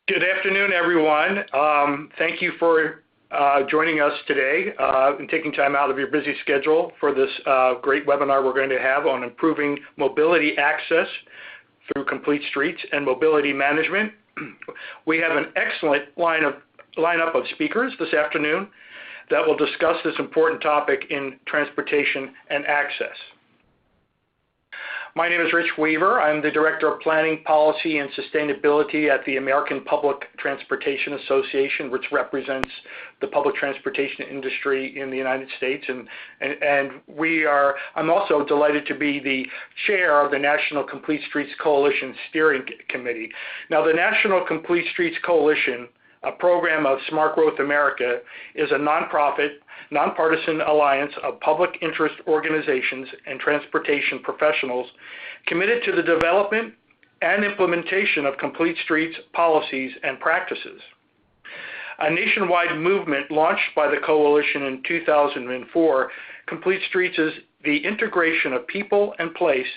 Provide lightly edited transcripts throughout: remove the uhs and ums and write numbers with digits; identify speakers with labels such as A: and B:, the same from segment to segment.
A: Good afternoon, everyone. Thank you for joining us today and taking time out of your busy schedule for this great webinar we're going to have on improving mobility access through complete streets and mobility management. We have an excellent lineup of speakers this afternoon that will discuss this important topic in transportation and access. My name is Rich Weaver. I'm the Director of Planning, Policy, and Sustainability at the American Public Transportation Association, which represents the public transportation industry in the United States. I'm also delighted to be the chair of the National Complete Streets Coalition Steering Committee. Now, the National Complete Streets Coalition, a program of Smart Growth America, is a nonprofit, nonpartisan alliance of public interest organizations and transportation professionals committed to the development and implementation of complete streets policies and practices. A nationwide movement launched by the coalition in 2004, Complete Streets is the integration of people and place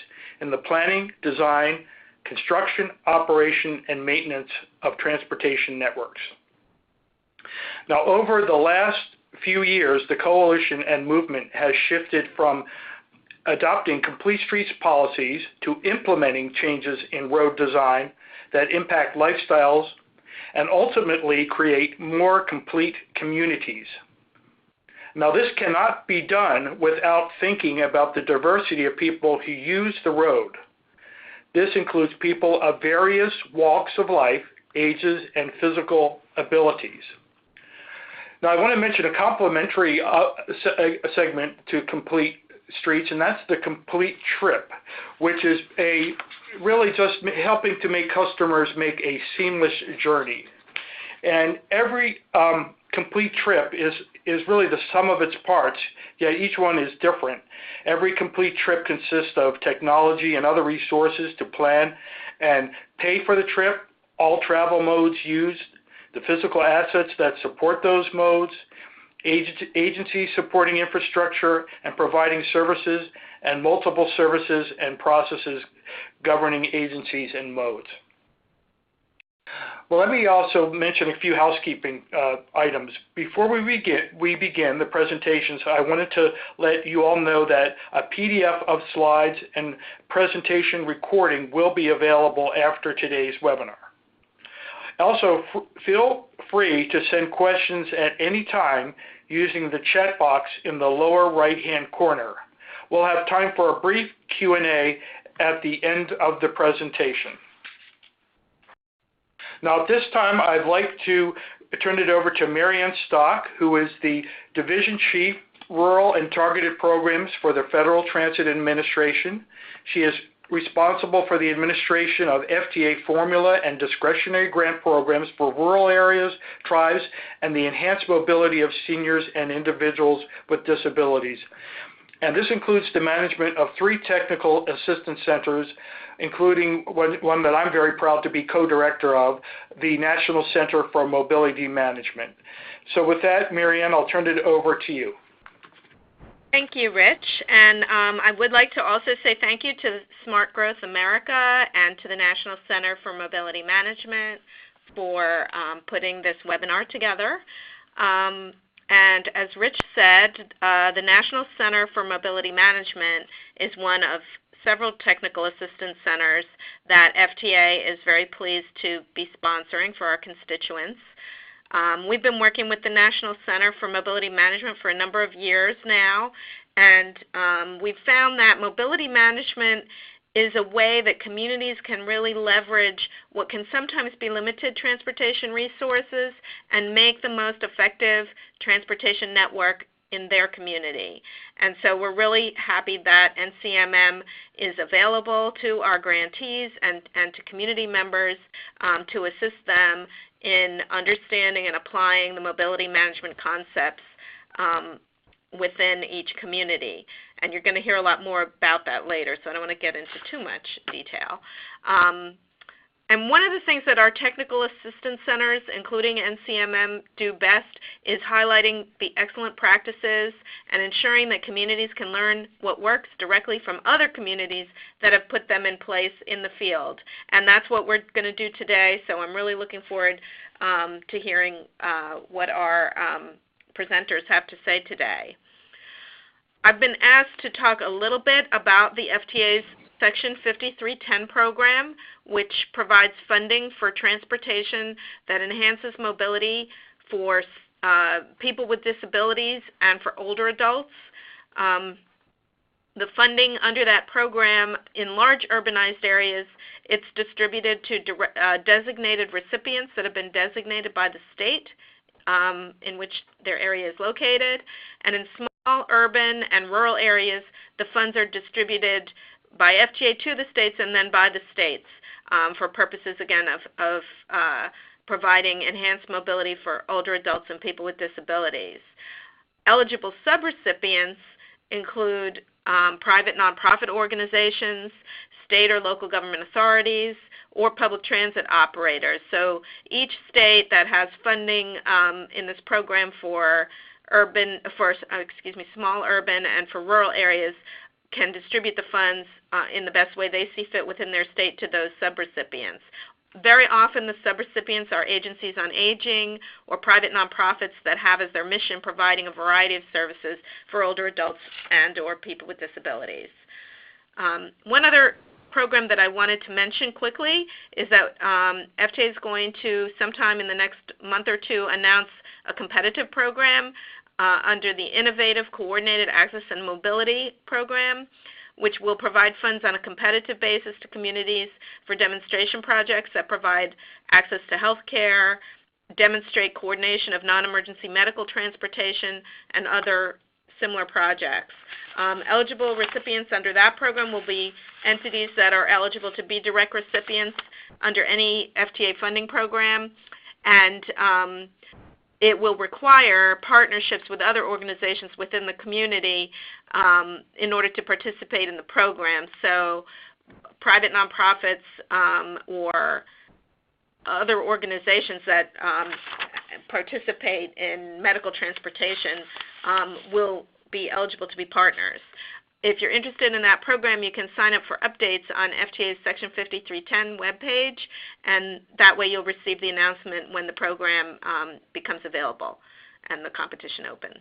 A: in the planning, design, construction, operation, and maintenance of transportation networks. Now, over the last few years, the coalition and movement has shifted from adopting complete streets policies to implementing changes in road design that impact lifestyles and ultimately create more complete communities. Now, this cannot be done without thinking about the diversity of people who use the road. This includes people of various walks of life, ages, and physical abilities. Now, I want to mention a complementary segment to Complete Streets, and that's the Complete Trip, which is really just helping to make customers make a seamless journey. And every complete trip is really the sum of its parts, yet each one is different. Every complete trip consists of technology and other resources to plan and pay for the trip, all travel modes used, the physical assets that support those modes, agencies supporting infrastructure and providing services, and multiple services and processes governing agencies and modes. Well, let me also mention a few housekeeping items. Before we begin the presentations, I wanted to let you all know that a PDF of slides and presentation recording will be available after today's webinar. Also, feel free to send questions at any time using the chat box in the lower right-hand corner. We'll have time for a brief Q&A at the end of the presentation. Now, at this time, I'd like to turn it over to Marianne Stock, who is the Division Chief, Rural and Targeted Programs for the Federal Transit Administration. She is responsible for the administration of FTA formula and discretionary grant programs for rural areas, tribes, and the enhanced mobility of seniors and individuals with disabilities. And this includes the management of 3 technical assistance centers, including one that I'm very proud to be co-director of, the National Center for Mobility Management. So with that, Marianne, I'll turn it over to you.
B: Thank you, Rich. And I would like to also say thank you to Smart Growth America and to the National Center for Mobility Management for putting this webinar together. And as Rich said, the National Center for Mobility Management is one of several technical assistance centers that FTA is very pleased to be sponsoring for our constituents. We've been working with the National Center for Mobility Management for a number of years now, and we've found that mobility management is a way that communities can really leverage what can sometimes be limited transportation resources and make the most effective transportation network in their community. And so we're really happy that NCMM is available to our grantees and to community members to assist them in understanding and applying the mobility management concepts within each community. And you're going to hear a lot more about that later, so I don't want to get into too much detail. And one of the things that our technical assistance centers, including NCMM, do best is highlighting the excellent practices and ensuring that communities can learn what works directly from other communities that have put them in place in the field. And that's what we're going to do today, so I'm really looking forward to hearing what our presenters have to say today. I've been asked to talk a little bit about the FTA's Section 5310 program, which provides funding for transportation that enhances mobility for people with disabilities and for older adults. The funding under that program in large urbanized areas, it's distributed to designated recipients that have been designated by the state in which their area is located. And in small urban and rural areas, the funds are distributed by FTA to the states and then by the states for purposes, again, of providing enhanced mobility for older adults and people with disabilities. Eligible subrecipients include private nonprofit organizations, state or local government authorities, or public transit operators. So each state that has funding in this program for small urban and for rural areas can distribute the funds in the best way they see fit within their state to those subrecipients. Very often the subrecipients are agencies on aging or private nonprofits that have as their mission providing a variety of services for older adults and or people with disabilities. One other program that I wanted to mention quickly is that FTA is going to, sometime in the next month or two, announce a competitive program under the Innovative Coordinated Access and Mobility Program, which will provide funds on a competitive basis to communities for demonstration projects that provide access to health care, demonstrate coordination of non-emergency medical transportation, and other similar projects. Eligible recipients under that program will be entities that are eligible to be direct recipients under any FTA funding program, and it will require partnerships with other organizations within the community in order to participate in the program. So private nonprofits or other organizations that participate in medical transportation will be eligible to be partners. If you're interested in that program, you can sign up for updates on FTA's Section 5310 webpage, and that way you'll receive the announcement when the program becomes available and the competition opens.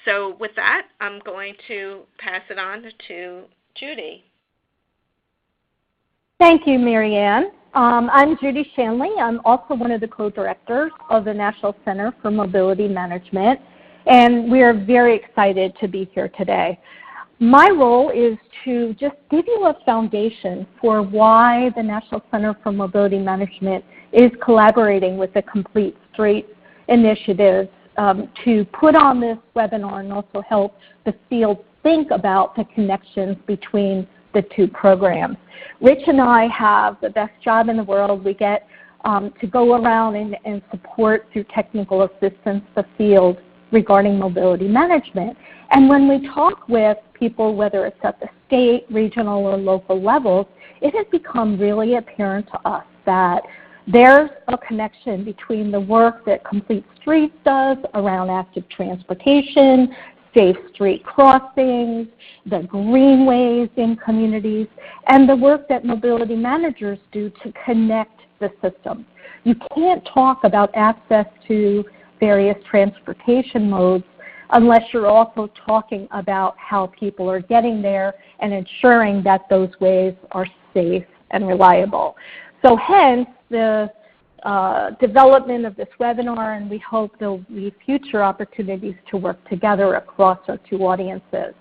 B: So with that, I'm going to pass it on to Judy.
C: Thank you, Marianne. I'm Judy Shanley. I'm also one of the co-directors of the National Center for Mobility Management, and we are very excited to be here today. My role is to just give you a foundation for why the National Center for Mobility Management is collaborating with the Complete Streets initiative to put on this webinar and also help the field think about the connections between the two programs. Rich and I have the best job in the world. We get to go around and support through technical assistance the field regarding mobility management. And when we talk with people, whether it's at the state, regional, or local levels, it has become really apparent to us that there's a connection between the work that Complete Streets does around active transportation, safe street crossings, the greenways in communities, and the work that mobility managers do to connect the system. You can't talk about access to various transportation modes unless you're also talking about how people are getting there and ensuring that those ways are safe and reliable. So hence the development of this webinar, and we hope there'll be future opportunities to work together across our two audiences.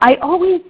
C: I always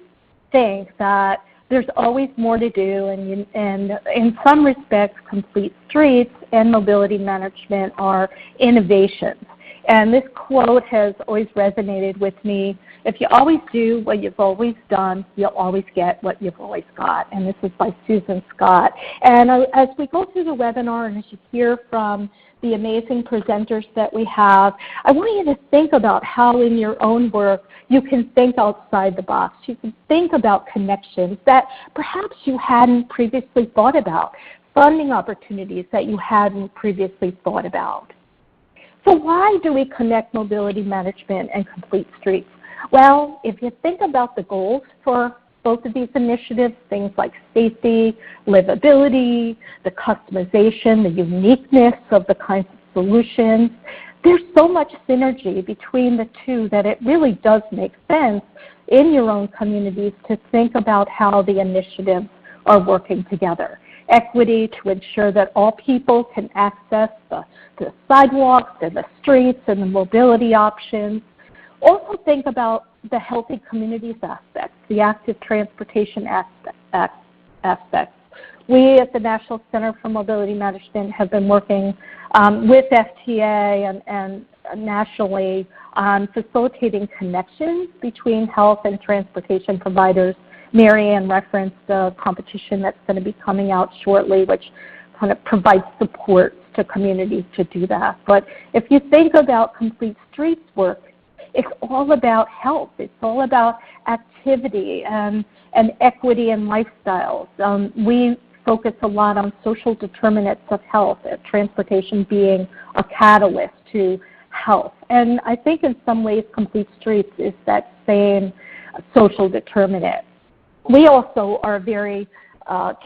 C: think that there's always more to do, and in some respects, Complete Streets and mobility management are innovations. And this quote has always resonated with me. If you always do what you've always done, you'll always get what you've always got. And this is by Susan Scott. And as we go through the webinar and as you hear from the amazing presenters that we have, I want you to think about how in your own work you can think outside the box. You can think about connections that perhaps you hadn't previously thought about. funding opportunities that you hadn't previously thought about. So why do we connect mobility management and complete streets? Well, if you think about the goals for both of these initiatives, things like safety, livability, the customization, the uniqueness of the kinds of solutions, there's so much synergy between the two that it really does make sense in your own communities to think about how the initiatives are working together. Equity to ensure that all people can access the sidewalks and the streets and the mobility options. Also think about the healthy communities aspects, the active transportation aspects. We at the National Center for Mobility Management have been working with FTA and nationally on facilitating connections between health and transportation providers. Mary Ann referenced the competition that's going to be coming out shortly, which kind of provides support to communities to do that. But if you think about Complete Streets work, it's all about health. It's all about activity and equity and lifestyles. We focus a lot on social determinants of health, transportation being a catalyst to health. And I think in some ways Complete Streets is that same social determinant. We also are very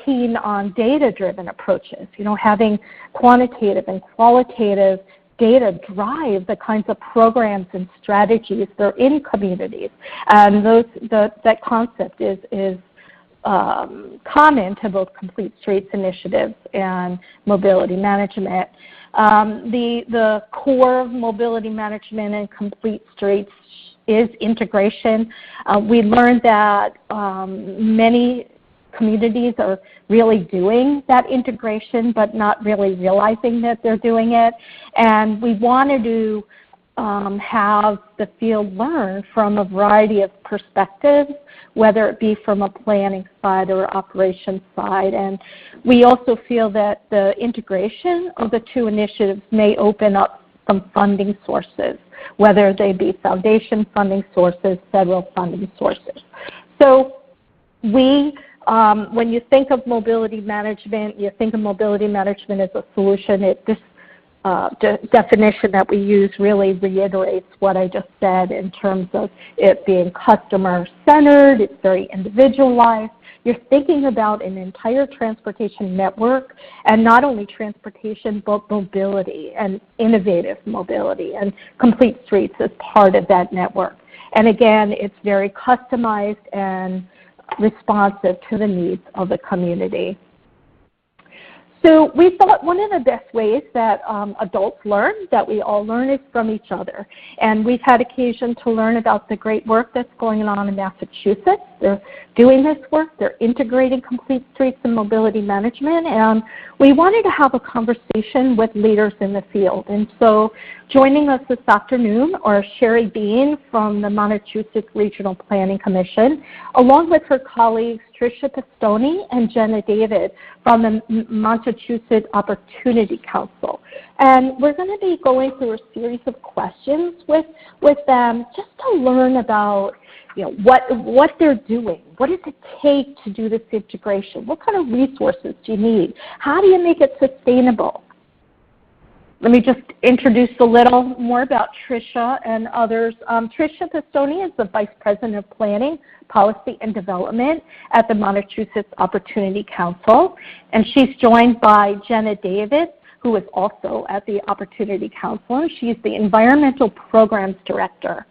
C: keen on data-driven approaches, having quantitative and qualitative data drive the kinds of programs and strategies that are in communities. And that concept is common to both Complete Streets initiatives and mobility management. The core of mobility management and Complete Streets is integration. We learned that many communities are really doing that integration but not really realizing that they're doing it. And we wanted to have the field learn from a variety of perspectives, whether it be from a planning side or operations side. And we also feel that the integration of the two initiatives may open up some funding sources, whether they be foundation funding sources, federal funding sources. So when you think of mobility management, you think of mobility management as a solution. This definition that we use really reiterates what I just said in terms of it being customer-centered. It's very individualized. You're thinking about an entire transportation network, and not only transportation, but mobility and innovative mobility, and Complete Streets is part of that network. And again, it's very customized and responsive to the needs of the community. So we thought one of the best ways that adults learn, that we all learn, is from each other. And we've had occasion to learn about the great work that's going on in Massachusetts. They're doing this work. They're integrating Complete Streets and mobility management. And we wanted to have a conversation with leaders in the field. And so joining us this afternoon are Sherry Bean from the Massachusetts Regional Planning Commission, along with her colleagues Tricia Pistone and Jenna David from the Massachusetts Opportunity Council. And we're going to be going through a series of questions with them just to learn about what they're doing. What does it take to do this integration? What kind of resources do you need? How do you make it sustainable? Let me just introduce a little more about Tricia and others. Tricia Pistone is the Vice President of Planning, Policy, and Development at the Massachusetts Opportunity Council. And she's joined by Jenna David, who is also at the Opportunity Council. She's the Environmental Programs Director.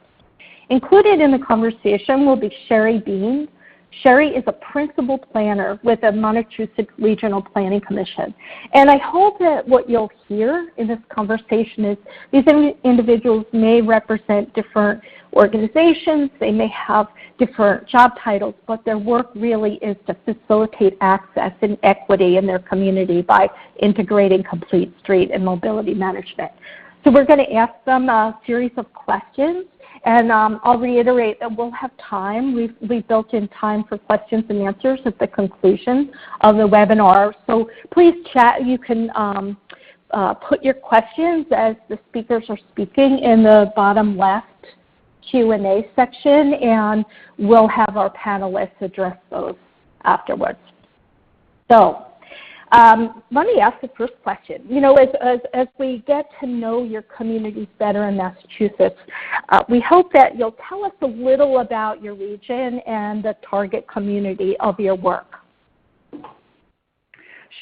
C: Included in the conversation will be Sherry Bean. Sherry is a principal planner with the Massachusetts Regional Planning Commission. And I hope that what you'll hear in this conversation is these individuals may represent different organizations, they may have different job titles, but their work really is to facilitate access and equity in their community by integrating Complete Street and mobility management. So we're going to ask them a series of questions. And I'll reiterate that we'll have time. We've built in time for questions and answers at the conclusion of the webinar. So please chat. You can put your questions as the speakers are speaking in the bottom left Q&A section, and we'll have our panelists address those afterwards. So Let me ask the first question. You know, as we get to know your communities better in Massachusetts, we hope that you'll tell us a little about your region and the target community of your work.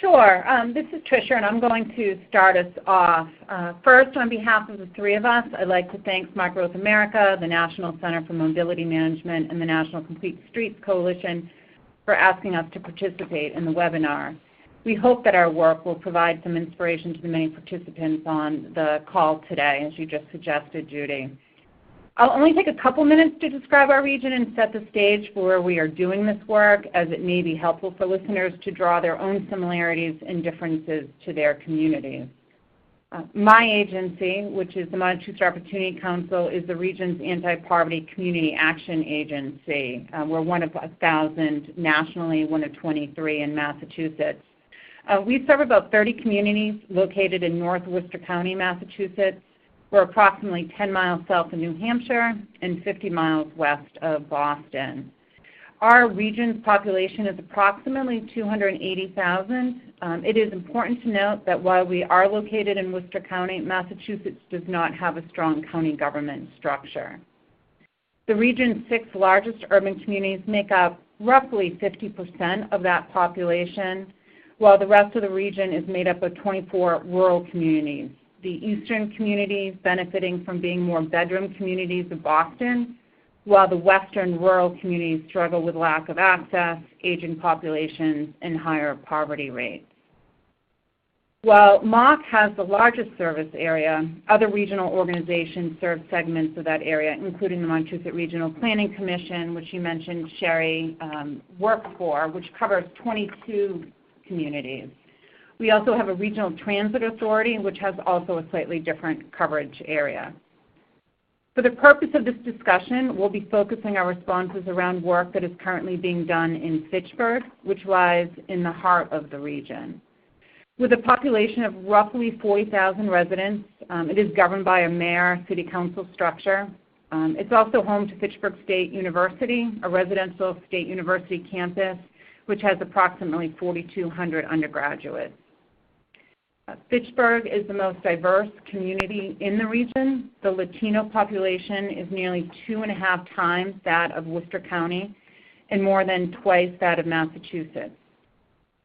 D: Sure. This is Tricia, and I'm going to start us off. First, on behalf of the three of us, I'd like to thank Smart Growth America, the National Center for Mobility Management, and the National Complete Streets Coalition for asking us to participate in the webinar. We hope that our work will provide some inspiration to the many participants on the call today, as you just suggested, Judy. I'll only take a couple minutes to describe our region and set the stage for where we are doing this work, as it may be helpful for listeners to draw their own similarities and differences to their communities. My agency, which is the Massachusetts Opportunity Council, is the region's anti-poverty community action agency. We're one of 1,000 nationally, one of 23 in Massachusetts. We serve about 30 communities located in North Worcester County, Massachusetts. We're approximately 10 miles south of New Hampshire and 50 miles west of Boston. Our region's population is approximately 280,000. It is important to note that while we are located in Worcester County, Massachusetts does not have a strong county government structure. The region's 6 largest urban communities make up roughly 50% of that population, while the rest of the region is made up of 24 rural communities. The eastern communities benefiting from being more bedroom communities of Boston, while the western rural communities struggle with lack of access, aging populations, and higher poverty rates. While MOC has the largest service area, other regional organizations serve segments of that area, including the Massachusetts Regional Planning Commission, which you mentioned Sherry worked for, which covers 22 communities. We also have a regional transit authority, which has also a slightly different coverage area. For the purpose of this discussion, we'll be focusing our responses around work that is currently being done in Fitchburg, which lies in the heart of the region. With a population of roughly 40,000 residents, it is governed by a mayor-city council structure. It's also home to Fitchburg State University, a residential state university campus, which has approximately 4,200 undergraduates. Fitchburg is the most diverse community in the region. The Latino population is nearly 2.5 times that of Worcester County and more than twice that of Massachusetts.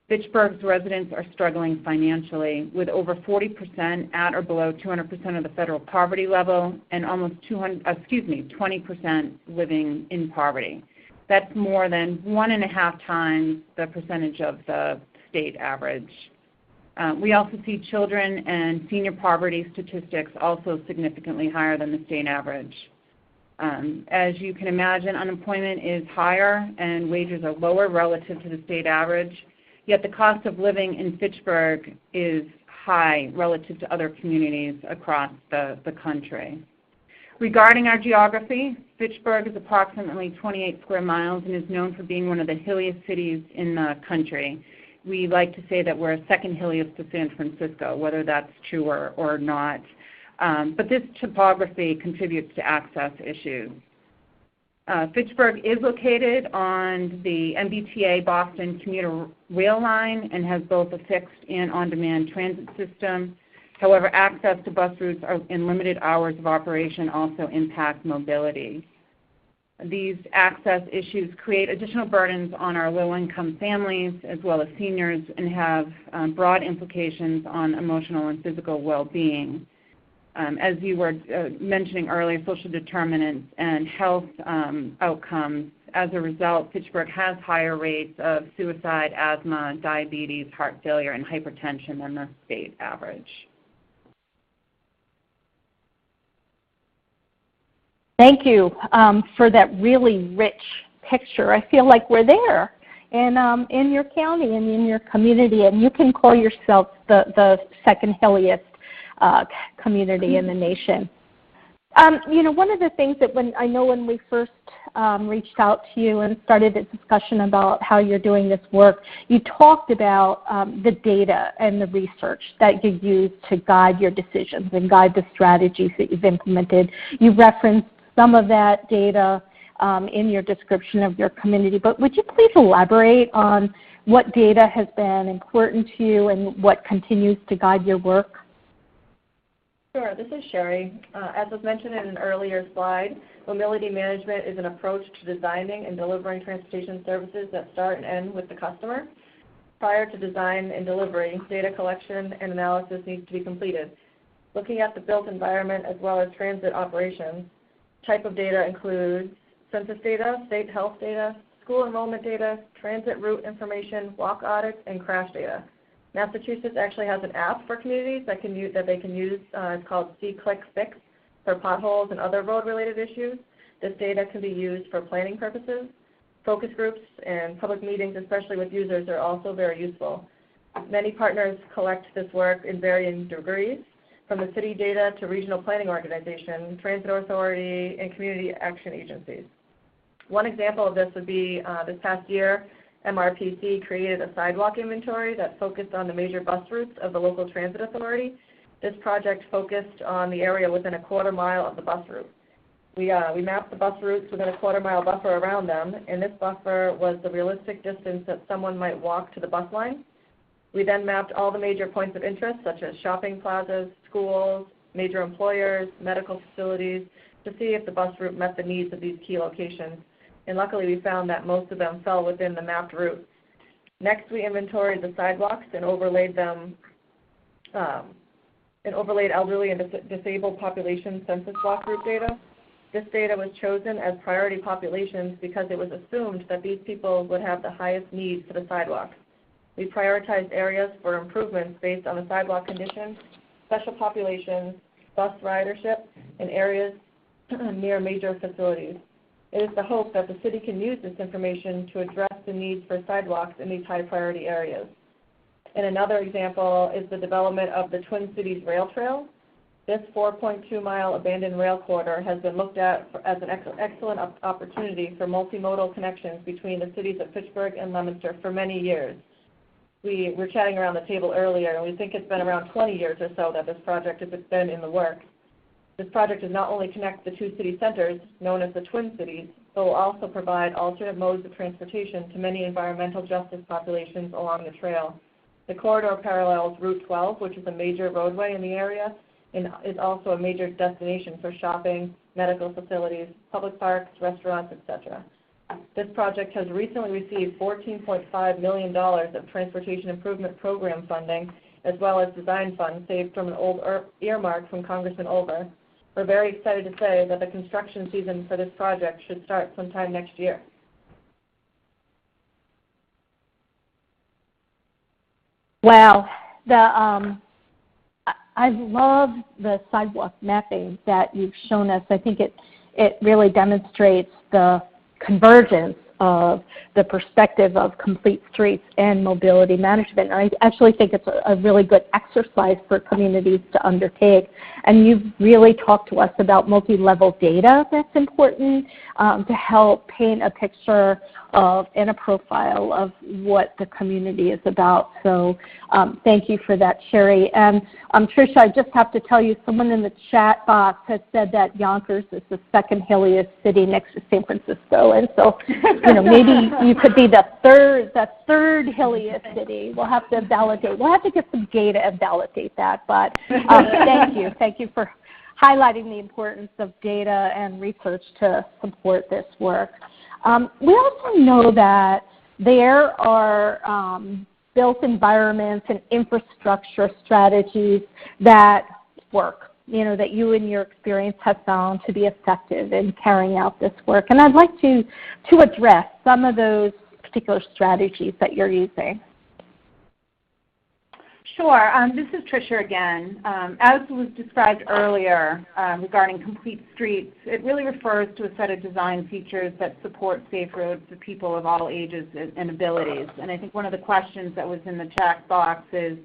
D: Fitchburg's residents are struggling financially, with over 40% at or below 200% of the federal poverty level and almost 20% living in poverty. That's more than 1.5 times the percentage of the state average. We also see children and senior poverty statistics also significantly higher than the state average. As you can imagine, unemployment is higher and wages are lower relative to the state average, yet the cost of living in Fitchburg is high relative to other communities across the country. Regarding our geography, Fitchburg is approximately 28 square miles and is known for being one of the hilliest cities in the country. We like to say that we're second hilliest to San Francisco, whether that's true or not. But this topography contributes to access issues. Fitchburg is located on the MBTA Boston commuter rail line and has both a fixed and on-demand transit system. However, access to bus routes and limited hours of operation also impact mobility. These access issues create additional burdens on our low-income families as well as seniors and have broad implications on emotional and physical well-being. As you were mentioning earlier, social determinants and health outcomes. As a result, Fitchburg has higher rates of suicide, asthma, diabetes, heart failure, and hypertension than the state average.
C: Thank you for that really rich picture. I feel like we're there in your county and in your community, and you can call yourself the second hilliest community in the nation. You know, one of the things that when we first reached out to you and started a discussion about how you're doing this work, you talked about the data and the research that you use to guide your decisions and guide the strategies that you've implemented. You referenced some of that data in your description of your community, but would you please elaborate on what data has been important to you and what continues to guide your work?
E: Sure, this is Sherry. As was mentioned in an earlier slide, mobility management is an approach to designing and delivering transportation services that start and end with the customer. Prior to design and delivery, data collection and analysis needs to be completed. Looking at the built environment as well as transit operations, type of data includes census data, state health data, school enrollment data, transit route information, walk audits, and crash data. Massachusetts actually has an app for communities that they can use. It's called See, Click, Fix for potholes and other road-related issues. This data can be used for planning purposes. Focus groups and public meetings, especially with users, are also very useful. Many partners collect this work in varying degrees, from the city data to regional planning organization, transit authority, and community action agencies. One example of this would be this past year, MRPC created a sidewalk inventory that focused on the major bus routes of the local transit authority. This project focused on the area within a quarter mile of the bus route. We mapped the bus routes within a quarter-mile buffer around them, and this buffer was the realistic distance that someone might walk to the bus line. We then mapped all the major points of interest, such as shopping plazas, schools, major employers, medical facilities, to see if the bus route met the needs of these key locations. And luckily, we found that most of them fell within the mapped route. Next, we inventoried the sidewalks and overlaid them, elderly and disabled population census block group data. This data was chosen as priority populations because it was assumed that these people would have the highest needs for the sidewalks. We prioritized areas for improvements based on the sidewalk conditions, special populations, bus ridership, and areas near major facilities. It is the hope that the city can use this information to address the needs for sidewalks in these high priority areas. And another example is the development of the Twin Cities Rail Trail. This 4.2-mile abandoned rail corridor has been looked at as an excellent opportunity for multimodal connections between the cities of Fitchburg and Leominster for many years. We were chatting around the table earlier, and we think it's been around 20 years or so that this project has been in the works. This project does not only connect the two city centers, known as the Twin Cities, but will also provide alternate modes of transportation to many environmental justice populations along the trail. The corridor parallels Route 12, which is a major roadway in the area, and is also a major destination for shopping, medical facilities, public parks, restaurants, etc. This project has recently received $14.5 million of Transportation Improvement Program funding, as well as design funds saved from an old earmark from Congressman Olver. We're very excited to say that the construction season for this project should start sometime next year.
C: Wow. I love the sidewalk mapping that you've shown us. I think it really demonstrates the convergence of the perspective of complete streets and mobility management. And I actually think it's a really good exercise for communities to undertake. And you've really talked to us about multi-level data that's important to help paint a picture of and a profile of what the community is about. So thank you for that, Sherry. And Tricia, I just have to tell you, someone in the chat box has said that Yonkers is the second hilliest city next to San Francisco. And so, maybe you could be the third hilliest city. We'll have to validate. We'll have to get some data and validate that. But thank you. Thank you for highlighting the importance of data and research to support this work. We also know that there are built environments and infrastructure strategies that work, that you in your experience have found to be effective in carrying out this work. And I'd like to address some of those particular strategies that you're using.
D: Sure. This is Tricia again. As was described earlier regarding complete streets, it really refers to a set of design features that support safe roads for people of all ages and abilities. And I think one of the questions that was in the chat box is,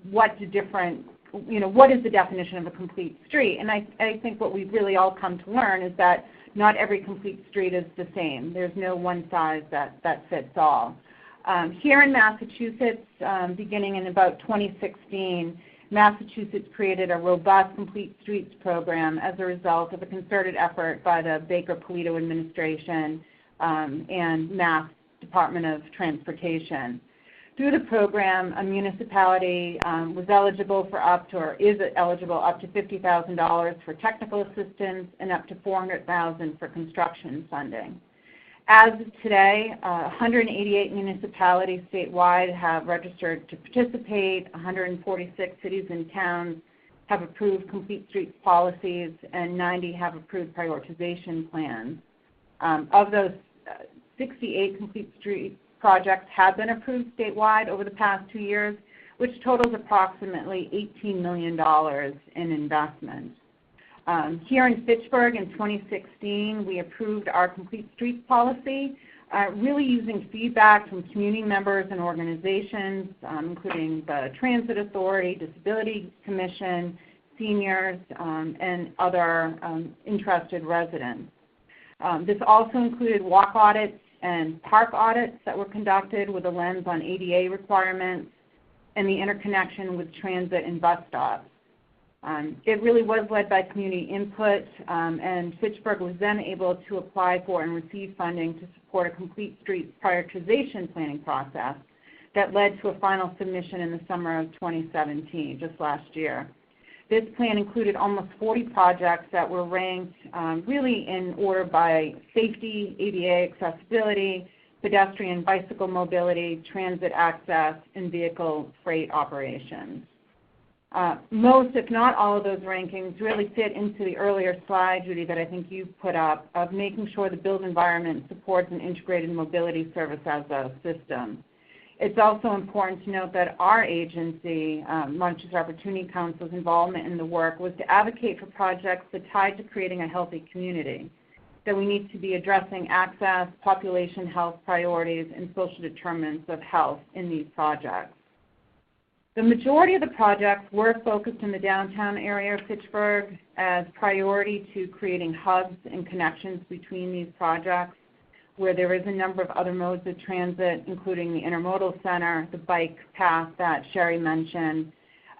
D: what is the definition of a complete street? And I think what we've really all come to learn is that not every complete street is the same. There's no one size that fits all. Here in Massachusetts, beginning in about 2016, Massachusetts created a robust complete streets program as a result of a concerted effort by the Baker-Polito administration and Mass Department of Transportation. Through the program, a municipality was eligible for up to, or is eligible up to $50,000 for technical assistance and up to $400,000 for construction funding. As of today, 188 municipalities statewide have registered to participate. 146 cities and towns have approved complete streets policies, and 90 have approved prioritization plans. Of those, 68 complete street projects have been approved statewide over the past 2 years, which totals approximately $18 million in investment. Here in Fitchburg in 2016, we approved our complete streets policy, really using feedback from community members and organizations, including the Transit Authority, Disability Commission, seniors, and other interested residents. This also included walk audits and park audits that were conducted with a lens on ADA requirements and the interconnection with transit and bus stops. It really was led by community input, and Fitchburg was then able to apply for and receive funding to support a complete streets prioritization planning process that led to a final submission in the summer of 2017, just last year. This plan included almost 40 projects that were ranked really in order by safety, ADA accessibility, pedestrian bicycle mobility, transit access, and vehicle freight operations. Most, if not all of those rankings really fit into the earlier slide, Judy, that I think you put up, of making sure the built environment supports an integrated mobility service as a system. It's also important to note that our agency, Montechusett Opportunity Council's involvement in the work was to advocate for projects that tied to creating a healthy community, that we need to be addressing access, population health priorities, and social determinants of health in these projects. The majority of the projects were focused in the downtown area of Fitchburg as priority to creating hubs and connections between these projects, where there is a number of other modes of transit, including the intermodal center, the bike path that Sherry mentioned.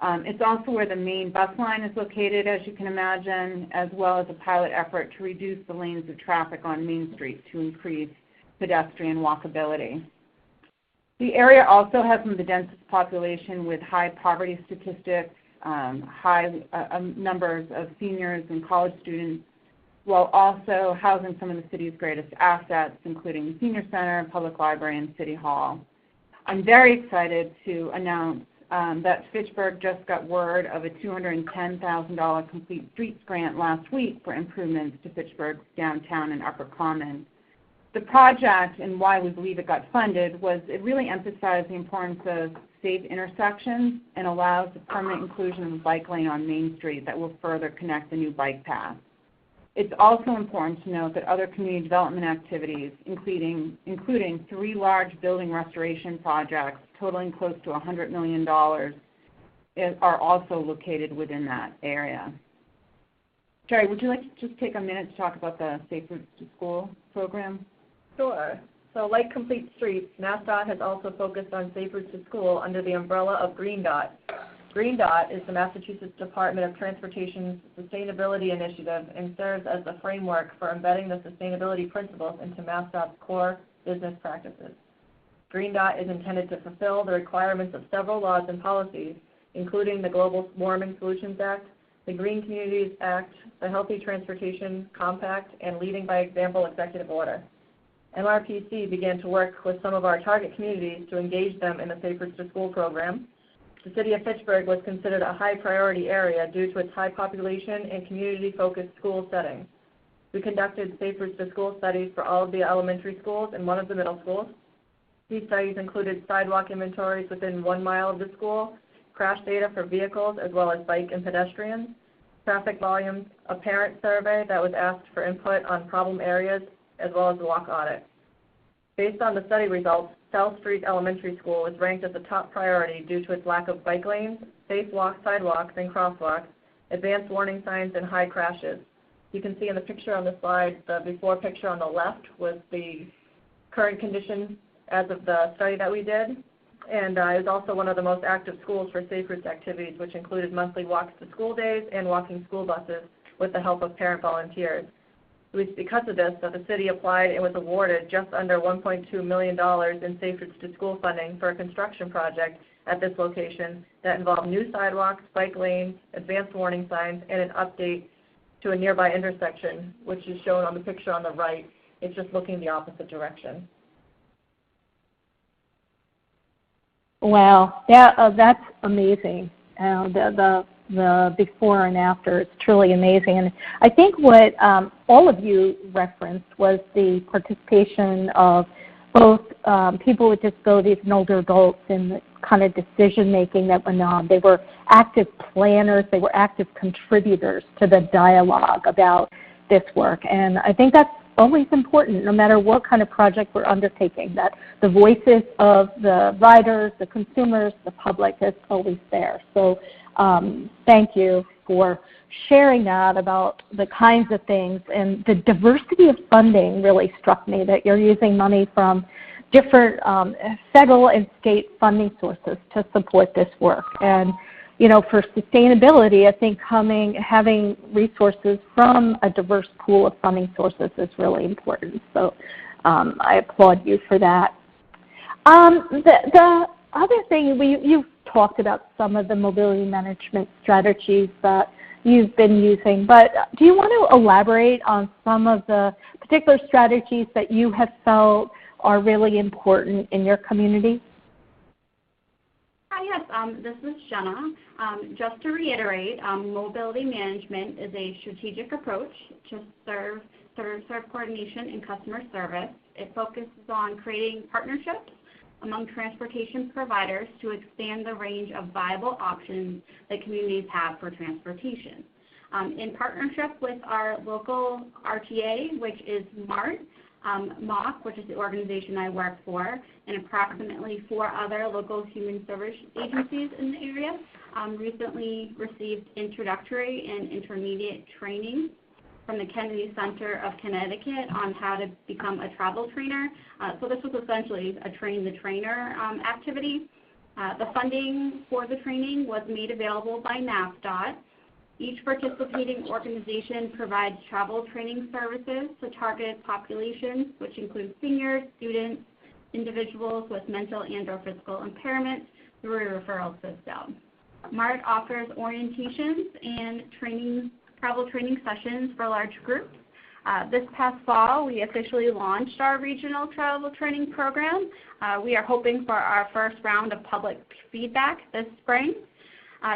D: It's also where the main bus line is located, as you can imagine, as well as a pilot effort to reduce the lanes of traffic on Main Street to increase pedestrian walkability. The area also has some of the densest population with high poverty statistics, high numbers of seniors and college students, while also housing some of the city's greatest assets, including the Senior Center, Public Library, and City Hall. I'm very excited to announce that Fitchburg just got word of a $210,000 Complete Streets grant last week for improvements to Fitchburg's downtown and Upper Common. The project, and why we believe it got funded, was it really emphasized the importance of safe intersections and allows the permanent inclusion of a bike lane on Main Street that will further connect the new bike path. It's also important to note that other community development activities, including 3 large building restoration projects totaling close to $100 million, are also located within that area. Sherry, would you like to just take a minute to talk about the Safe Routes to School program?
E: Sure. So like Complete Streets, MassDOT has also focused on Safe Routes to School under the umbrella of Green Dot. Green Dot is the Massachusetts Department of Transportation's sustainability initiative and serves as the framework for embedding the sustainability principles into MassDOT's core business practices. Green Dot is intended to fulfill the requirements of several laws and policies, including the Global Warming Solutions Act, the Green Communities Act, the Healthy Transportation Compact, and Leading by Example Executive Order. MRPC began to work with some of our target communities to engage them in the Safe Routes to School program. The city of Fitchburg was considered a high priority area due to its high population and community-focused school settings. We conducted Safe Routes to School studies for all of the elementary schools and one of the middle schools. These studies included sidewalk inventories within 1 mile of the school, crash data for vehicles as well as bike and pedestrians, traffic volumes, a parent survey that was asked for input on problem areas, as well as the walk audit. Based on the study results, South Street Elementary School was ranked as a top priority due to its lack of bike lanes, safe sidewalks and crosswalks, advanced warning signs, and high crashes. You can see in the picture on the slide, the before picture on the left was the current condition as of the study that we did. And it was also one of the most active schools for Safe Routes activities, which included monthly walks to school days and walking school buses with the help of parent volunteers. It was because of this that the city applied and was awarded just under $1.2 million in Safe Routes to School funding for a construction project at this location that involved new sidewalks, bike lanes, advanced warning signs, and an update to a nearby intersection, which is shown on the picture on the right. It's just looking the opposite direction.
C: Wow, that's amazing. The before and after is truly amazing. And I think what all of you referenced was the participation of both people with disabilities and older adults in the kind of decision making that went on. They were active planners, they were active contributors to the dialogue about this work. And I think that's always important, no matter what kind of project we're undertaking, that the voices of the riders, the consumers, the public is always there. So thank you for sharing that about the kinds of things. And the diversity of funding really struck me, that you're using money from different federal and state funding sources to support this work. And you know, for sustainability, I think having resources from a diverse pool of funding sources is really important. So I applaud you for that. The other thing, you've talked about some of the mobility management strategies that you've been using, but do you want to elaborate on some of the particular strategies that you have felt are really important in your community?
F: Hi, yes, this is Jenna. Just to reiterate, mobility management is a strategic approach to serve coordination and customer service. It focuses on creating partnerships among transportation providers to expand the range of viable options that communities have for transportation. In partnership with our local RTA, which is MART, MOC, which is the organization I work for, and approximately 4 other local human service agencies in the area, recently received introductory and intermediate training from the Kennedy Center of Connecticut on how to become a travel trainer. So this was essentially a train the trainer activity. The funding for the training was made available by NASDOT. Each participating organization provides travel training services to targeted populations, which include seniors, students, individuals with mental and or physical impairments through a referral system. MART offers orientations and travel training sessions for large groups. This past fall, we officially launched our regional travel training program. We are hoping for our first round of public feedback this spring.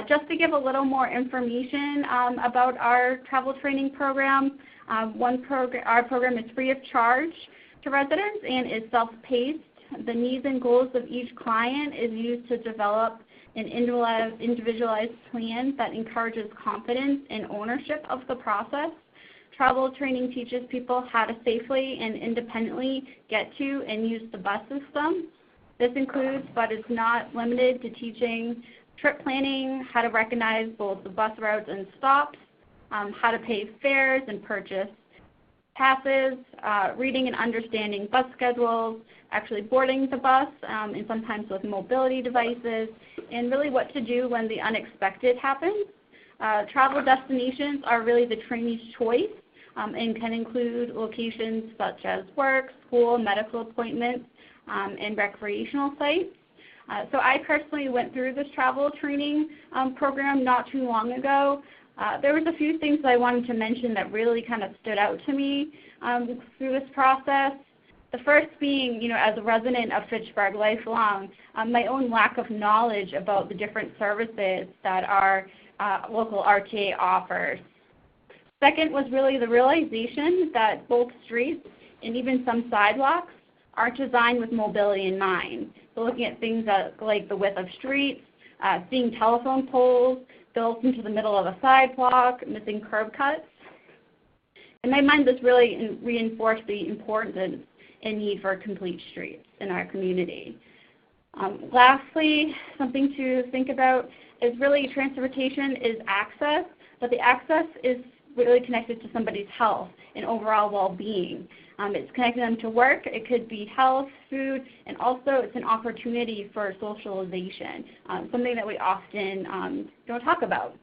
F: Just to give a little more information about our travel training program, our program is free of charge to residents and is self-paced. The needs and goals of each client is used to develop an individualized plan that encourages confidence and ownership of the process. Travel training teaches people how to safely and independently get to and use the bus system. This includes, but is not limited to, teaching trip planning, how to recognize both the bus routes and stops, how to pay fares and purchase passes, reading and understanding bus schedules, actually boarding the bus, and sometimes with mobility devices, and really what to do when the unexpected happens. Travel destinations are really the trainee's choice and can include locations such as work, school, medical appointments, and recreational sites. So I personally went through this travel training program not too long ago. There was a few things that I wanted to mention that really kind of stood out to me through this process. The first being, as a resident of Fitchburg lifelong, my own lack of knowledge about the different services that our local RTA offers. Second was really the realization that both streets and even some sidewalks aren't designed with mobility in mind. So looking at things like the width of streets, seeing telephone poles built into the middle of a sidewalk, missing curb cuts. In my mind, this really reinforced the importance and need for complete streets in our community. Lastly, something to think about is really transportation is access, but the access is really connected to somebody's health and overall well-being. It's connecting them to work. It could be health, food, and also it's an opportunity for socialization, something that we often don't talk about.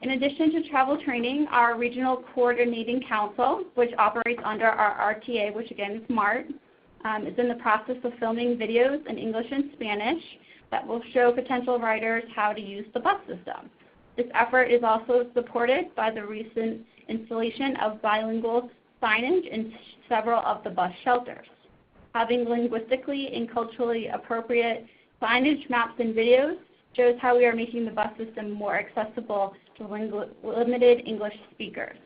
F: In addition to travel training, our Regional Coordinating Council, which operates under our RTA, which again is MART, is in the process of filming videos in English and Spanish that will show potential riders how to use the bus system. This effort is also supported by the recent installation of bilingual signage in several of the bus shelters. Having linguistically and culturally appropriate signage, maps, and videos shows how we are making the bus system more accessible to limited English speakers.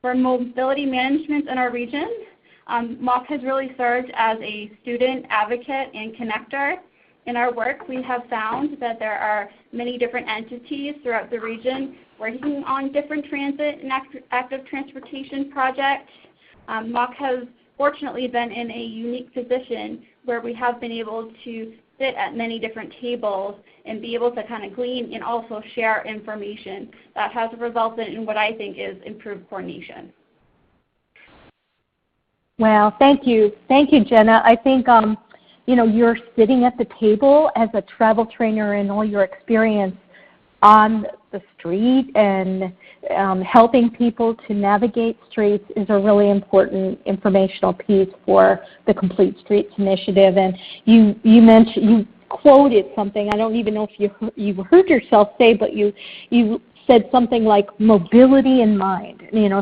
F: For mobility management in our region, MOC has really served as a student advocate and connector. In our work, we have found that there are many different entities throughout the region working on different transit and active transportation projects. MOC has fortunately been in a unique position where we have been able to sit at many different tables and be able to kind of glean and also share information that has resulted in what I think is improved coordination.
C: Well, thank you. Thank you, Jenna. I think, you're sitting at the table as a travel trainer and all your experience on the street and helping people to navigate streets is a really important informational piece for the Complete Streets Initiative. And you mentioned, you quoted something, I don't even know if you heard yourself say, but you said something like mobility in mind.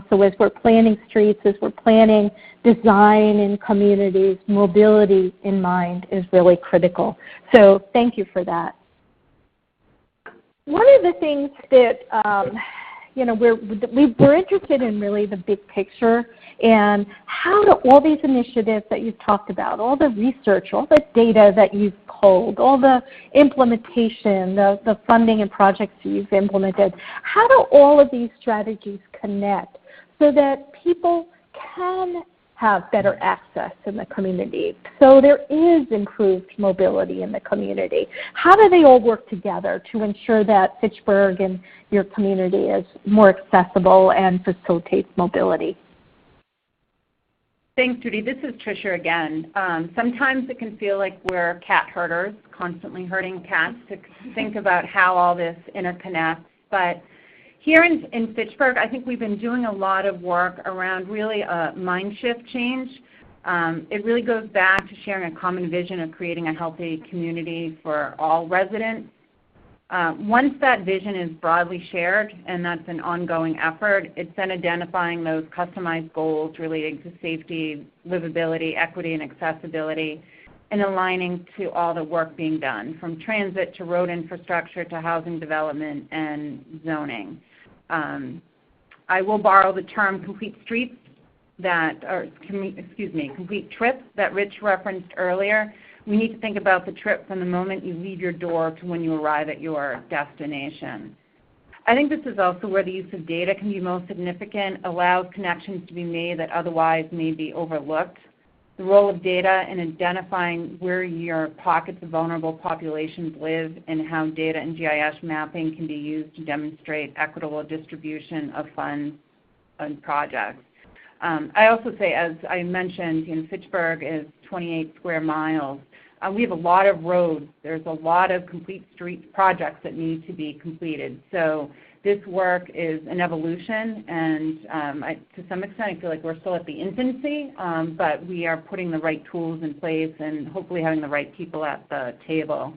C: So as we're planning streets, as we're planning design in communities, mobility in mind is really critical. So thank you for that. One of the things that we're interested in really the big picture and how do all these initiatives that you've talked about, all the research, all the data that you've culled, all the implementation, the funding and projects that you've implemented, how do all of these strategies connect so that people can have better access in the community, so there is improved mobility in the community? How do they all work together to ensure that Fitchburg and your community is more accessible and facilitates mobility?
D: Thanks, Judy. This is Tricia again. Sometimes it can feel like we're cat herders, constantly herding cats, to think about how all this interconnects. But here in Fitchburg, I think we've been doing a lot of work around really a mind shift change. It really goes back to sharing a common vision of creating a healthy community for all residents. Once that vision is broadly shared, and that's an ongoing effort, it's then identifying those customized goals relating to safety, livability, equity, and accessibility, and aligning to all the work being done, from transit to road infrastructure to housing development and zoning. I will borrow the term complete streets complete trips that Rich referenced earlier. We need to think about the trip from the moment you leave your door to when you arrive at your destination. I think this is also where the use of data can be most significant, allows connections to be made that otherwise may be overlooked. The role of data in identifying where your pockets of vulnerable populations live and how data and GIS mapping can be used to demonstrate equitable distribution of funds and projects. I also say, as I mentioned, Fitchburg is 28 square miles. We have a lot of roads. There's a lot of complete streets projects that need to be completed. So this work is an evolution, and to some extent I feel like we're still at the infancy, but we are putting the right tools in place and hopefully having the right people at the table.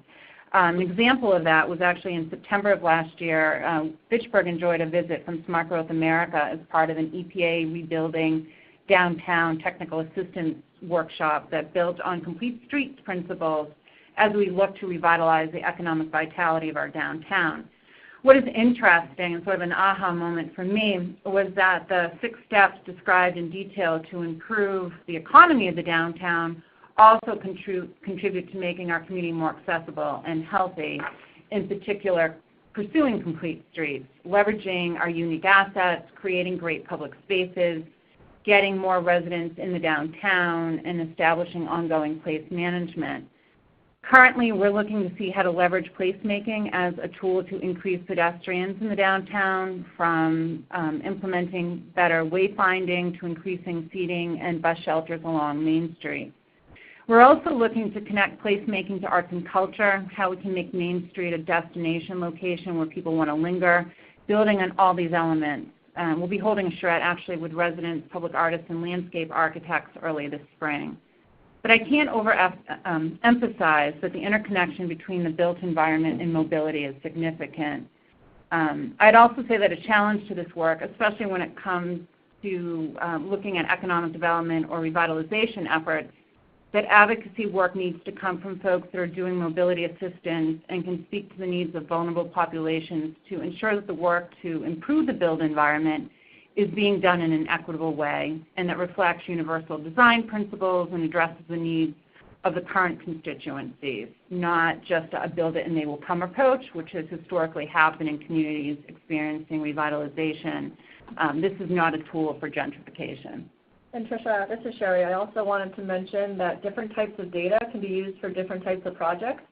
D: An example of that was actually in September of last year. Fitchburg enjoyed a visit from Smart Growth America as part of an EPA Rebuilding Downtown Technical Assistance workshop that built on complete streets principles as we look to revitalize the economic vitality of our downtown. What is interesting and sort of an aha moment for me was that the 6 steps described in detail to improve the economy of the downtown also contribute to making our community more accessible and healthy, in particular pursuing complete streets, leveraging our unique assets, creating great public spaces, getting more residents in the downtown, and establishing ongoing place management. Currently, we're looking to see how to leverage placemaking as a tool to increase pedestrians in the downtown, from implementing better wayfinding to increasing seating and bus shelters along Main Street. We're also looking to connect placemaking to arts and culture, how we can make Main Street a destination location where people want to linger, building on all these elements. We'll be holding a charrette actually with residents, public artists, and landscape architects early this spring. But I can't emphasize that the interconnection between the built environment and mobility is significant. I'd also say that a challenge to this work, especially when it comes to looking at economic development or revitalization efforts, that advocacy work needs to come from folks that are doing mobility assistance and can speak to the needs of vulnerable populations to ensure that the work to improve the built environment is being done in an equitable way and that reflects universal design principles and addresses the needs of the current constituencies, not just a build it and they will come approach, which has historically happened in communities experiencing revitalization. This is not a tool for gentrification.
E: And Tricia, this is Sherry. I also wanted to mention that different types of data can be used for different types of projects.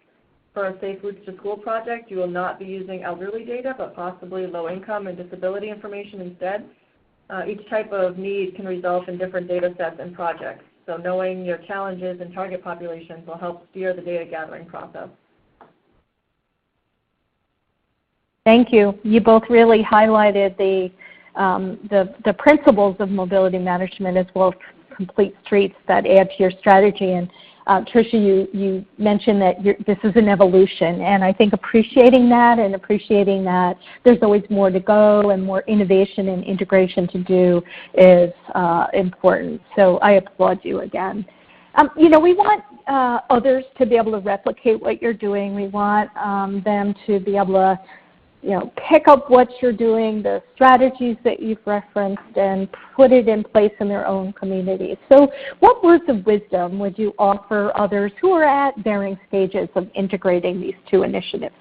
E: For a Safe Routes to School project, you will not be using elderly data, but possibly low income and disability information instead. Each type of need can result in different data sets and projects. So knowing your challenges and target populations will help steer the data gathering process.
C: Thank you. You both really highlighted the principles of mobility management as well as complete streets that add to your strategy. And Tricia, you mentioned that this is an evolution, and I think appreciating that there's always more to go and more innovation and integration to do is important. So I applaud you again. We want others to be able to replicate what you're doing. We want them to be able to pick up what you're doing, the strategies that you've referenced, and put it in place in their own communities. So what words of wisdom would you offer others who are at varying stages of integrating these two initiatives?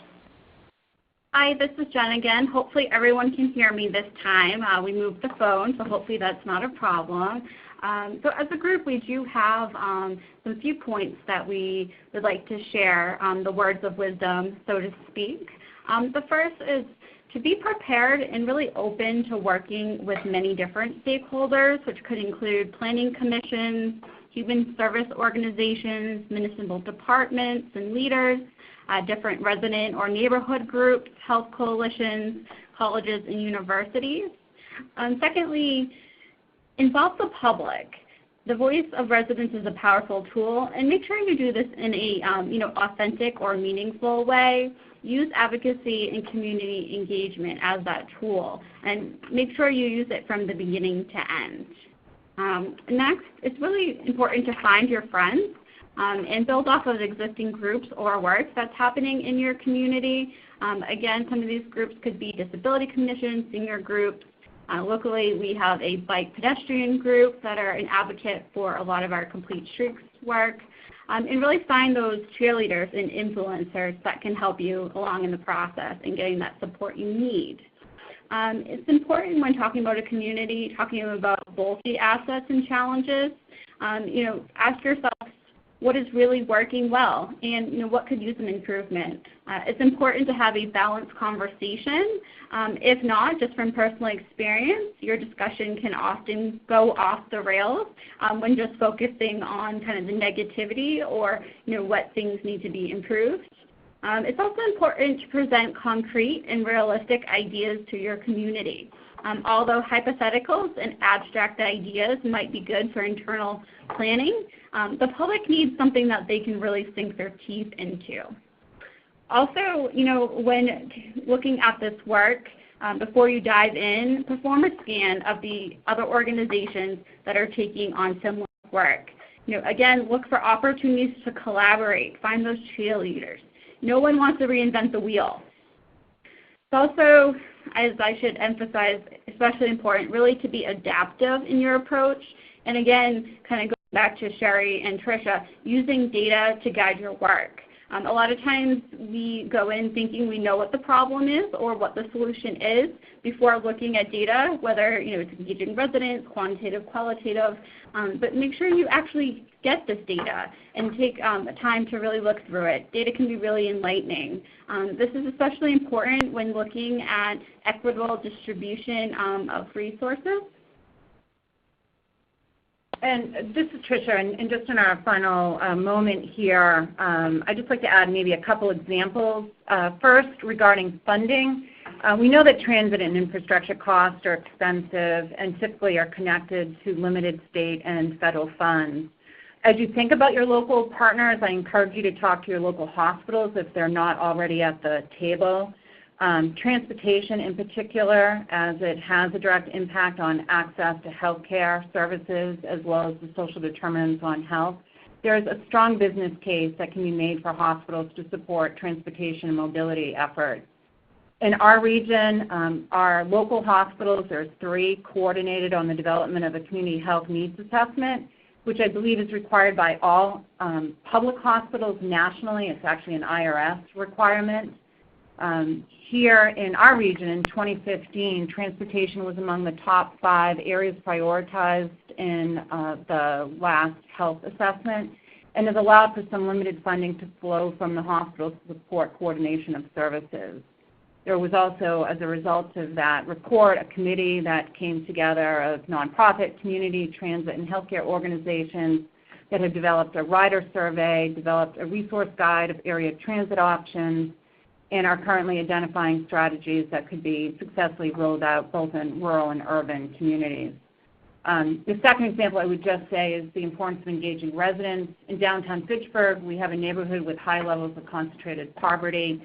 F: Hi, this is Jen again. Hopefully everyone can hear me this time. We moved the phone, so hopefully that's not a problem. So as a group, we do have some few points that we would like to share, the words of wisdom, so to speak. The first is to be prepared and really open to working with many different stakeholders, which could include planning commissions, human service organizations, municipal departments and leaders, different resident or neighborhood groups, health coalitions, colleges and universities. Secondly, involve the public. The voice of residents is a powerful tool, and make sure you do this in a authentic or meaningful way. Use advocacy and community engagement as that tool, and make sure you use it from the beginning to end. Next, it's really important to find your friends and build off of existing groups or work that's happening in your community. Again, some of these groups could be disability commissions, senior groups. Locally, we have a bike pedestrian group that are an advocate for a lot of our complete streets work. And really find those cheerleaders and influencers that can help you along in the process and getting that support you need. It's important when talking about a community, talking about both the assets and challenges. Ask yourself what is really working well and what could use some improvement. It's important to have a balanced conversation. If not, just from personal experience, your discussion can often go off the rails when just focusing on kind of the negativity or what things need to be improved. It's also important to present concrete and realistic ideas to your community. Although hypotheticals and abstract ideas might be good for internal planning, the public needs something that they can really sink their teeth into. Also, when looking at this work, before you dive in, perform a scan of the other organizations that are taking on similar work. Again, look for opportunities to collaborate, find those cheerleaders. No one wants to reinvent the wheel. It's also, as I should emphasize, especially important, really to be adaptive in your approach. And again, kind of going back to Sherry and Tricia, using data to guide your work. A lot of times we go in thinking we know what the problem is or what the solution is before looking at data, whether it's engaging residents, quantitative, qualitative, but make sure you actually get this data and take time to really look through it. Data can be really enlightening. This is especially important when looking at equitable distribution of resources.
D: And this is Tricia, and just in our final moment here, I'd just like to add maybe a couple examples. First, regarding funding, We know that transit and infrastructure costs are expensive and typically are connected to limited state and federal funds. As you think about your local partners, I encourage you to talk to your local hospitals if they're not already at the table. Transportation in particular, as it has a direct impact on access to healthcare services as well as the social determinants on health. There's a strong business case that can be made for hospitals to support transportation and mobility efforts. In our region, our local hospitals, there's 3 coordinated on the development of a community health needs assessment, which I believe is required by all public hospitals nationally. It's actually an IRS requirement. Here in our region in 2015, transportation was among the top 5 areas prioritized in the last health assessment, and has allowed for some limited funding to flow from the hospitals to support coordination of services. There was also, as a result of that report, a committee that came together of nonprofit, community, transit, and healthcare organizations that have developed a rider survey, developed a resource guide of area transit options, and are currently identifying strategies that could be successfully rolled out both in rural and urban communities. The second example I would just say is the importance of engaging residents. In downtown Fitchburg, we have a neighborhood with high levels of concentrated poverty.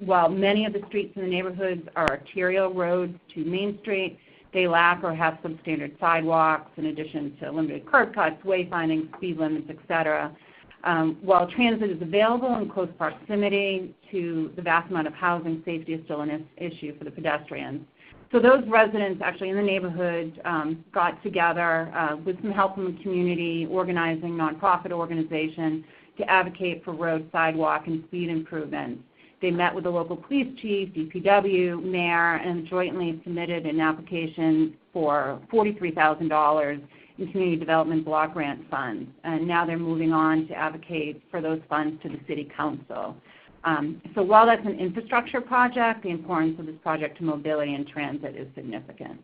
D: While many of the streets in the neighborhoods are arterial roads to Main Street, they lack or have substandard sidewalks in addition to limited curb cuts, wayfinding, speed limits, etc. While transit is available in close proximity to the vast amount of housing, safety is still an issue for the pedestrians. So those residents actually in the neighborhood got together with some help from the community, organizing nonprofit organization to advocate for road, sidewalk, and speed improvements. They met with the local police chief, DPW, mayor, and jointly submitted an application for $43,000 in community development block grant funds. And now they're moving on to advocate for those funds to the city council. So while that's an infrastructure project, the importance of this project to mobility and transit is significant.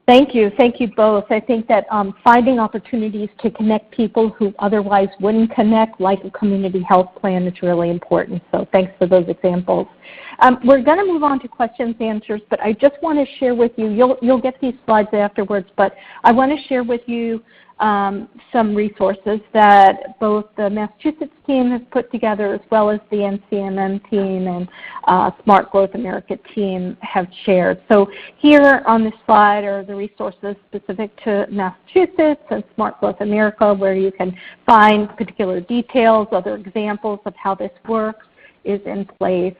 C: Thank you. Thank you both. I think that finding opportunities to connect people who otherwise wouldn't connect, like a community health plan, is really important. So thanks for those examples. We're going to move on to questions and answers, but I just want to share with you, you'll get these slides afterwards, but I want to share with you some resources that both the Massachusetts team has put together as well as the NCMM team and Smart Growth America team have shared. So here on this slide are the resources specific to Massachusetts and Smart Growth America, where you can find particular details, other examples of how this works is in place.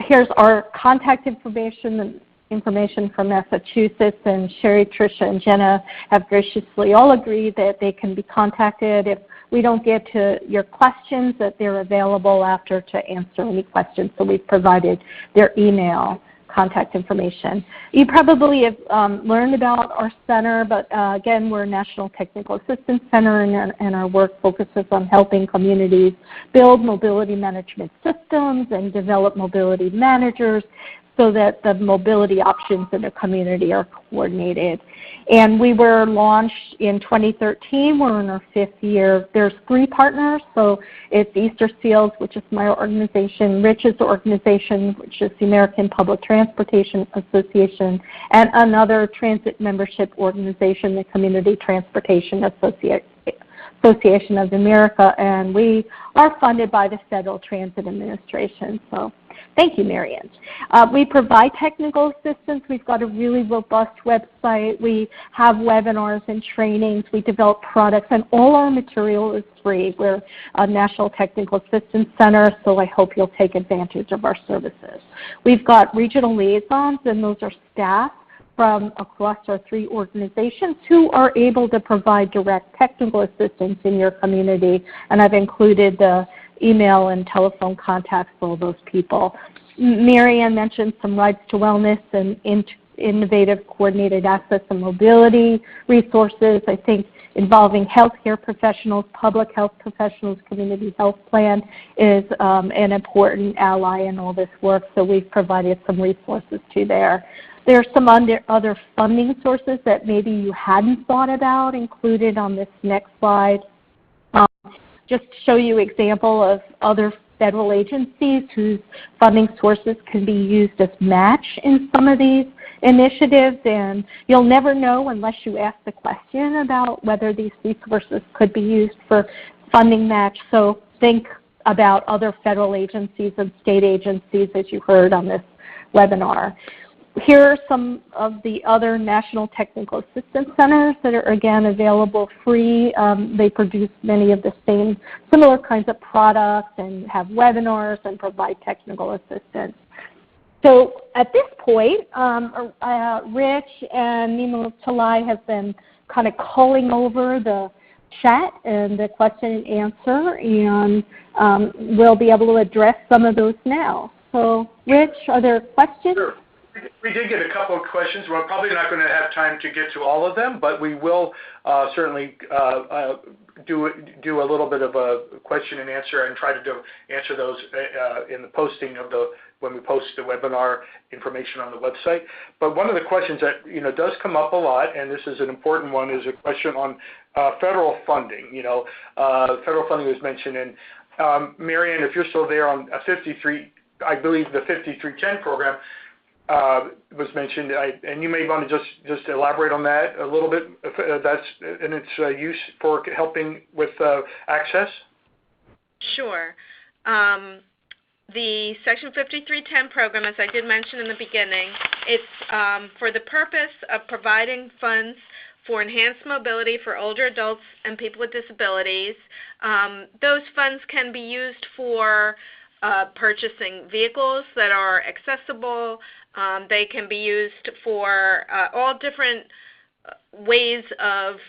C: Here's our contact information from Massachusetts, and Sherry, Tricia, and Jenna have graciously all agreed that they can be contacted. If we don't get to your questions, that they're available after to answer any questions. So we've provided their email contact information. You probably have learned about our center, but again, we're a National Technical Assistance Center, and our work focuses on helping communities build mobility management systems and develop mobility managers so that the mobility options in the community are coordinated. And we were launched in 2013. We're in our 5th year. There's 3 partners. So it's Easter Seals, which is my organization, Rich's organization, which is the American Public Transportation Association, and another transit membership organization, the Community Transportation Association of America, and we are funded by the Federal Transit Administration. So thank you, Marianne. We provide technical assistance. We've got a really robust website. We have webinars and trainings. We develop products, and all our material is free. We're a National Technical Assistance Center, so I hope you'll take advantage of our services. We've got regional liaisons, and those are staff from across our 3 organizations who are able to provide direct technical assistance in your community, and I've included the email and telephone contacts for all those people. Marianne mentioned some Rides to Wellness and innovative coordinated access and mobility resources. I think involving healthcare professionals, public health professionals, community health plan is an important ally in all this work, so we've provided some resources to there. There are some other funding sources that maybe you hadn't thought about included on this next slide. Just to show you an example of other federal agencies whose funding sources can be used as match in some of these initiatives, and you'll never know unless you ask the question about whether these resources could be used for funding match. So think about other federal agencies and state agencies, as you heard on this webinar. Here are some of the other National Technical Assistance Centers that are, again, available free. They produce many of the similar kinds of products and have webinars and provide technical assistance. So at this point, Rich and Nima Talai have been kind of calling over the chat and the question and answer, and we'll be able to address some of those now. So, Rich, are there questions?
A: Sure. We did get a couple of questions. We're probably not going to have time to get to all of them, but we will certainly do a little bit of a question and answer and try to answer those in the posting of when we post the webinar information on the website. But one of the questions that does come up a lot, and this is an important one, is a question on federal funding. Federal funding was mentioned, and Marianne, if you're still there on 53, I believe the 5310 program was mentioned, and you may want to just elaborate on that a little bit. That's and its use for helping with access.
B: Sure. The Section 5310 program, as I did mention in the beginning, it's for the purpose of providing funds for enhanced mobility for older adults and people with disabilities. Those funds can be used for purchasing vehicles that are accessible. They can be used for all different ways of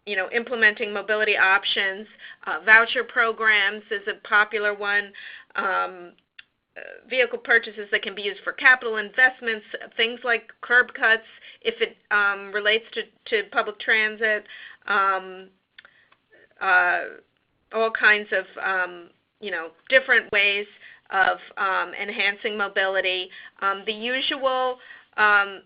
B: implementing mobility options. Voucher programs is a popular one. Vehicle purchases that can be used for capital investments, things like curb cuts if it relates to public transit, all kinds of different ways of enhancing mobility. The usual, as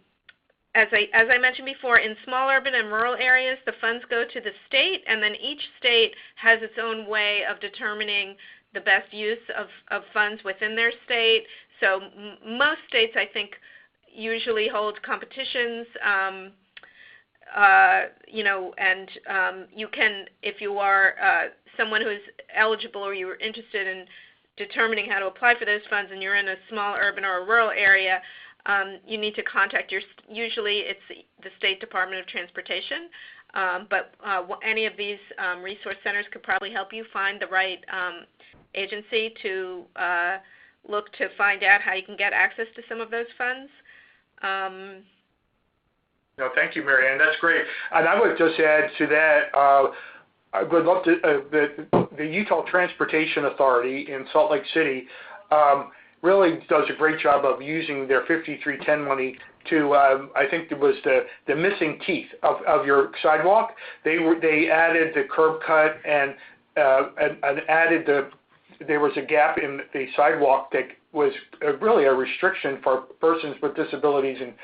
B: I mentioned before, in small urban and rural areas, the funds go to the state, and then each state has its own way of determining the best use of funds within their state. So most states, I think, usually hold competitions, and you can, if you are someone who's eligible or you're interested in determining how to apply for those funds and you're in a small urban or a rural area, you need to contact usually it's the State Department of Transportation, but any of these resource centers could probably help you find the right agency to look to find out how you can get access to some of those funds.
A: No, thank you, Marianne. That's great. And I would just add to that, I would love to, the Utah Transportation Authority in Salt Lake City really does a great job of using their 5310 money to, I think it was the missing teeth of your sidewalk. They added the curb cut and added there was a gap in the sidewalk that was really a restriction for persons with disabilities and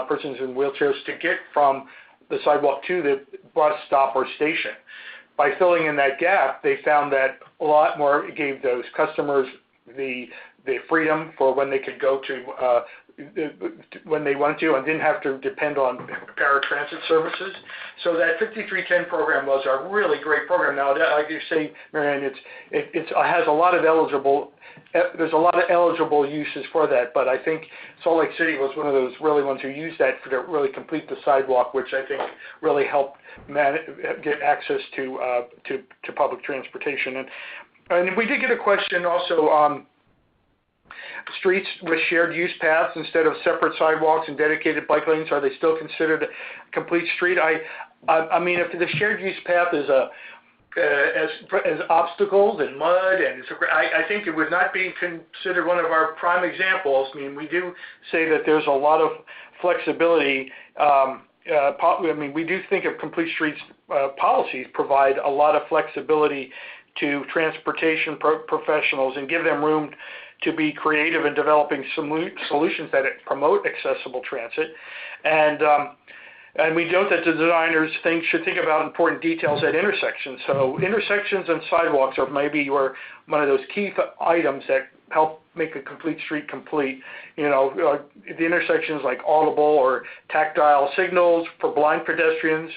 A: persons in wheelchairs to get from the sidewalk to the bus stop or station. By filling in that gap, they found that a lot more, it gave those customers the freedom for when they could go to when they wanted to and didn't have to depend on paratransit services. So that 5310 program was a really great program. Now, like you say, Marianne, it has a lot of there's a lot of eligible uses for that, but I think Salt Lake City was one of those really ones who used that to really complete the sidewalk, which I think really helped get access to public transportation. And we did get a question also on streets with shared use paths instead of separate sidewalks and dedicated bike lanes. Are they still considered a complete street? I mean, if the shared use path is as obstacles and mud, and I think it would not be considered one of our prime examples. I mean, we do say that there's a lot of flexibility. I mean, we do think of complete streets policies provide a lot of flexibility to transportation professionals and give them room to be creative in developing solutions that promote accessible transit. And And we note that the designers should think about important details at intersections. So intersections and sidewalks are maybe one of those key items that help make a complete street complete. The intersections like audible or tactile signals for blind pedestrians,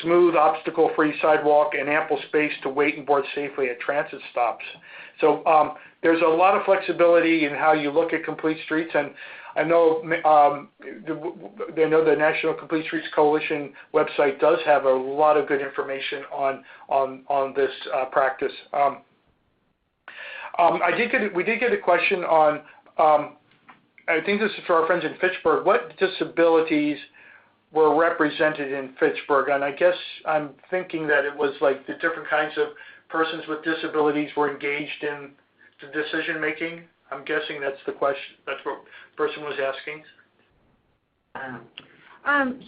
A: smooth obstacle-free sidewalk, and ample space to wait and board safely at transit stops. So there's a lot of flexibility in how you look at complete streets, and I know the National Complete Streets Coalition website does have a lot of good information on this practice. We did get a question on, I think this is for our friends in Fitchburg, what disabilities were represented in Fitchburg? And I guess I'm thinking that it was like the different kinds of persons with disabilities were engaged in the decision making. I'm guessing that's the question. That's what the person was asking.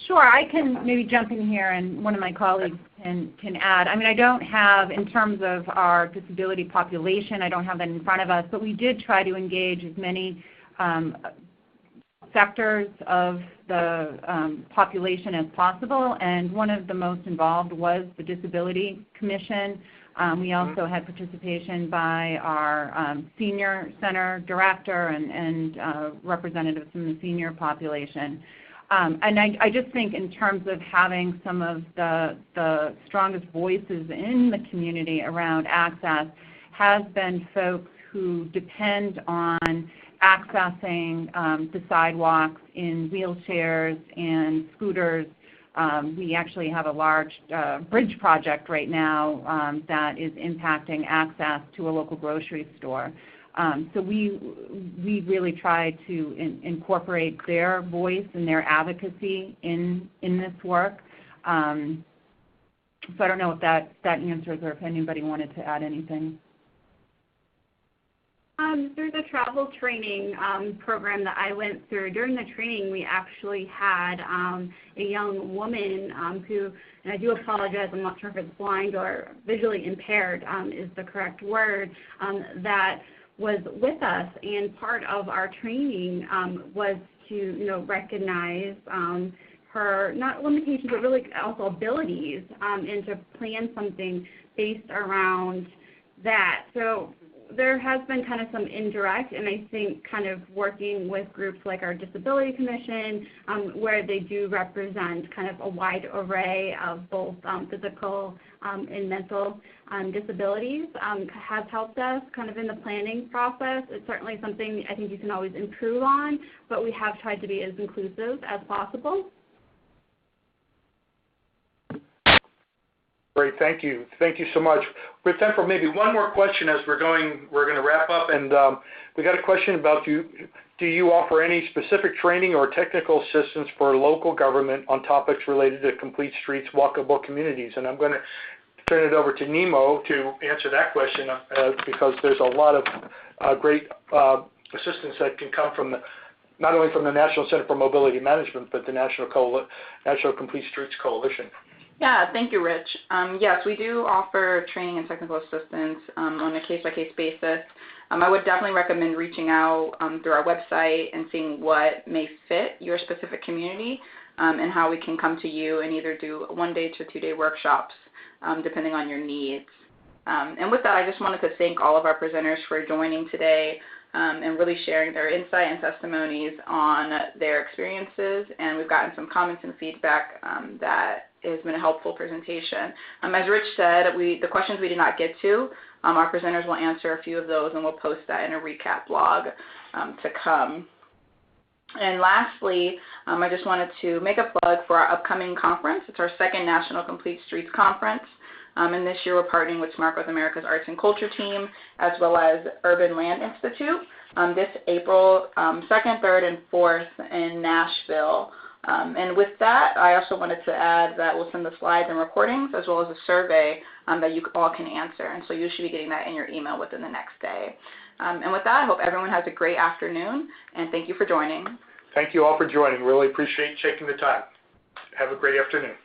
D: Sure, I can maybe jump in here, and one of my colleagues can add. I mean, I don't have, in terms of our disability population, I don't have that in front of us, but we did try to engage as many sectors of the population as possible, and one of the most involved was the Disability Commission. We also had participation by our senior center director and representatives from the senior population. And I just think in terms of having some of the strongest voices in the community around access has been folks who depend on accessing the sidewalks in wheelchairs and scooters. We actually have a large bridge project right now that is impacting access to a local grocery store. So we really try to incorporate their voice and their advocacy in this work. So I don't know if that answers, or if anybody wanted to add anything.
F: There's a travel training program that I went through. During the training, we actually had a young woman who, and I do apologize, I'm not sure if it's blind or visually impaired is the correct word, that was with us, and part of our training was to recognize her, not limitations, but really also abilities, and to plan something based around that. So there has been kind of some indirect, and I think kind of working with groups like our Disability Commission, where they do represent kind of a wide array of both physical and mental disabilities, has helped us kind of in the planning process. It's certainly something I think you can always improve on, but we have tried to be as inclusive as possible.
A: Great, thank you. Thank you so much. We have time for maybe one more question as we're going to wrap up. And we got a question about do you offer any specific training or technical assistance for local government on topics related to complete streets, walkable communities? And I'm going to turn it over to Nemo to answer that question because there's a lot of great assistance that can come from not only from the National Center for Mobility Management, but the National Complete Streets Coalition.
G: Yeah, thank you, Rich. Yes, we do offer training and technical assistance on a case-by-case basis. I would definitely recommend reaching out through our website and seeing what may fit your specific community and how we can come to you and either do 1-day to 2-day workshops depending on your needs. And with that, I just wanted to thank all of our presenters for joining today and really sharing their insight and testimonies on their experiences. And we've gotten some comments and feedback that has been a helpful presentation. As Rich said, the questions we did not get to, our presenters will answer a few of those, and we'll post that in a recap blog to come. And lastly, I just wanted to make a plug for our upcoming conference. It's our second National Complete Streets Conference. And this year we're partnering with Smart Growth America's Arts and Culture team, as well as Urban Land Institute, this April 2nd, 3rd, and 4th in Nashville. And with that, I also wanted to add that we'll send the slides and recordings as well as a survey that you all can answer. And so you should be getting that in your email within the next day. And with that, I hope everyone has a great afternoon, and thank you for joining.
A: Thank you all for joining. Really appreciate taking the time. Have a great afternoon.